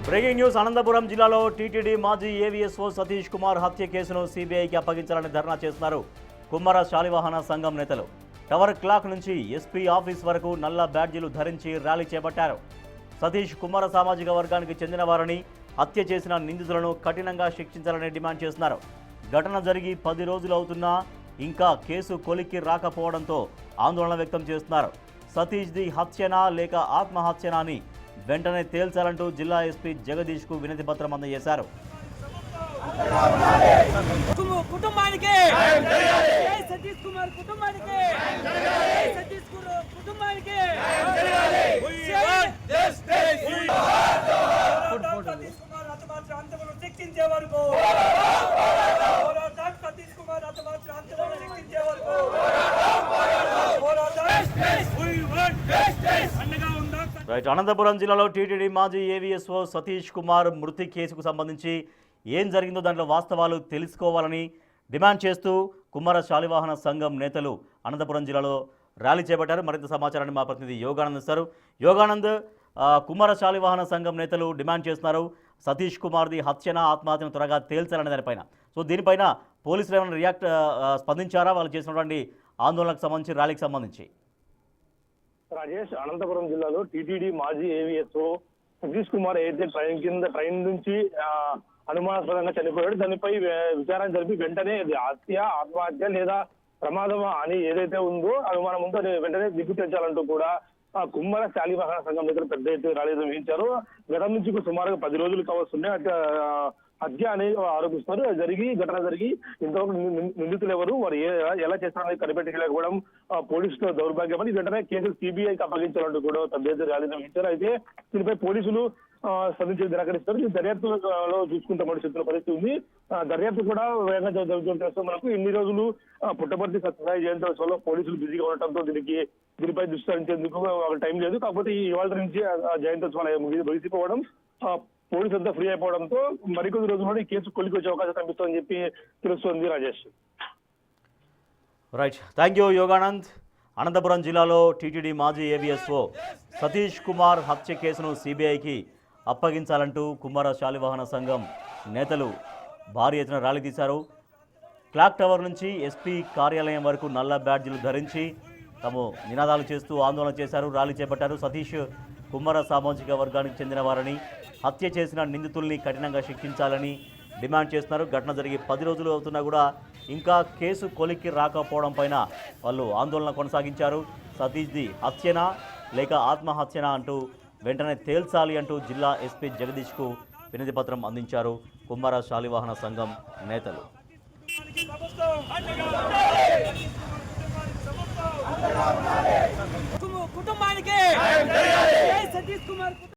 Breaking news Anantapuram జిల్లాలో టీటీడీ మాజీ AVSO Satish Kumar హత్య కేసును సీబీఐకి అప్పగించాలని ధర్నా చేస్తున్నారు కుమ్మర శాలివాహన సంఘం నేతలు. టవర్ క్లాక్ నుంచి ఎస్పీ ఆఫీస్ వరకు నల్ల బ్యాడ్జీలు ధరించి ర్యాలీ చేపట్టారు. సతీష్ కుమ్మర సామాజిక వర్గానికి చెందిన వారిని హత్య చేసిన నిందితులను కఠినంగా శిక్షించాలని డిమాండ్ చేస్తున్నారు. ఘటన జరిగి 10 రోజులు అవుతున్నా ఇంకా కేసు కొలిక్కి రాకపోవడంతో ఆందోళన వ్యక్తం చేస్తున్నారు. సతీష్ది హత్యనా లేక ఆత్మహత్యనా అని వెంటనే తేల్చాలంటూ జిల్లా ఎస్పీ జగదీష్కు వినతి పత్రం అందజేశారు. రైట్, అనంతపురం జిల్లాలో టీటీడీ మాజీ ఏవీఎస్ఓ సతీష్ కుమార్ మృతి కేసుకు సంబంధించి ఏం జరిగిందో దాంట్లో వాస్తవాలు తెలుసుకోవాలని డిమాండ్ చేస్తూ కుమ్మర శాలివాహన సంఘం నేతలు అనంతపురం జిల్లాలో ర్యాలీ చేపట్టారు. మరింత సమాచారాన్ని మా ప్రతినిధి యోగానంద్ ఇస్తారు. యోగానంద్, కుమ్మర శాలివాహన సంఘం నేతలు డిమాండ్ చేస్తున్నారు సతీష్ కుమార్ది హత్యన ఆత్మహత్యను త్వరగా తేల్చాలనే దానిపైన. సో దీనిపైన పోలీసులు ఏమైనా స్పందించారా వాళ్ళు చేసినటువంటి ఆందోళనకు సంబంధించి, ర్యాలీకి సంబంధించి? రాజేష్, అనంతపురం జిల్లాలో టీటీడీ మాజీ ఏవీఎస్ఓ సతీష్ కుమార్ అయితే ట్రైన్ నుంచి అనుమానాస్పదంగా చనిపోయాడు. దానిపై విచారణ జరిపి వెంటనే అది హత్య, ఆత్మహత్య లేదా ప్రమాదమా అని ఏదైతే ఉందో అనుమానం ఉందో అది వెంటనే దిగ్గుతెచ్చాలంటూ కూడా కుమ్మర శాలివాహన సంఘం నేతలు పెద్ద ఎత్తున ర్యాలీ నిర్వహించారు. గతం నుంచి సుమారుగా 10 రోజులు కావస్తున్నాయి. హత్య అనేది ఆరోపిస్తారు. ఘటన జరిగి ఇంతవరకు నిందితులు ఎవరు, వారు ఎలా చేస్తారనేది కనిపెట్టలేకపోవడం పోలీసుల దౌర్భాగ్యం అని వెంటనే కేసు సిబిఐకి అప్పగించాలంటూ కూడా పెద్ద ఎత్తున ర్యాలీ నిర్వహించారు. అయితే దీనిపై పోలీసులు స్పందించి నిరాకరిస్తారు. ఈ దర్యాప్తులో చూసుకుంటామని చెప్తున్న పరిస్థితి ఉంది. దర్యాప్తు కూడా వేగంగా జరుగుతూ మనకు ఇన్ని రోజులు పుట్టపర్తి సత్యసాయి జయంతోత్సవంలో పోలీసులు బిజీగా ఉండటంతో దీనిపై దృష్టి సారించేందుకు టైం లేదు. కాకపోతే ఇవాళ నుంచి జయంతోత్సవాలు ముగిసిపోవడం, పోలీసు అంతా ఫ్రీ అయిపోవడంతో మరికొద్ది రోజుల్లో ఈ కేసు కొలికి వచ్చే అవకాశం కనిపిస్తుందని చెప్పి తెలుస్తోంది. Rajesh. Right, thank you Yoganand. Anantapuram జిల్లాలో టీటీడీ మాజీ ఏవీఎస్ఓ సతీష్ కుమార్ హత్య కేసును సిబిఐకి అప్పగించాలంటూ కుమ్మర శాలివాహన సంఘం నేతలు భారీ ఎత్తున ర్యాలీ తీశారు. క్లాక్ టవర్ నుంచి ఎస్పీ కార్యాలయం వరకు నల్ల బ్యాడ్జీలు ధరించి తాము నినాదాలు చేస్తూ ఆందోళన చేశారు, ర్యాలీ చేపట్టారు. సతీష్ కుమ్మర సామాజిక వర్గానికి చెందిన వారిని హత్య చేసిన నిందితుల్ని కఠినంగా శిక్షించాలని డిమాండ్ చేస్తున్నారు. ఘటన జరిగి 10 రోజులు అవుతున్నా కూడా ఇంకా కేసు కొలిక్కి రాకపోవడం పైన వాళ్ళు ఆందోళన కొనసాగించారు. సతీష్ది హత్యనా లేక ఆత్మహత్యనా అంటూ వెంటనే తేల్చాలి అంటూ జిల్లా ఎస్పీ జగదీష్కు వినతి పత్రం అందించారు కుమ్మర శాలివాహన సంఘం నేతలు. కుటుంబానికి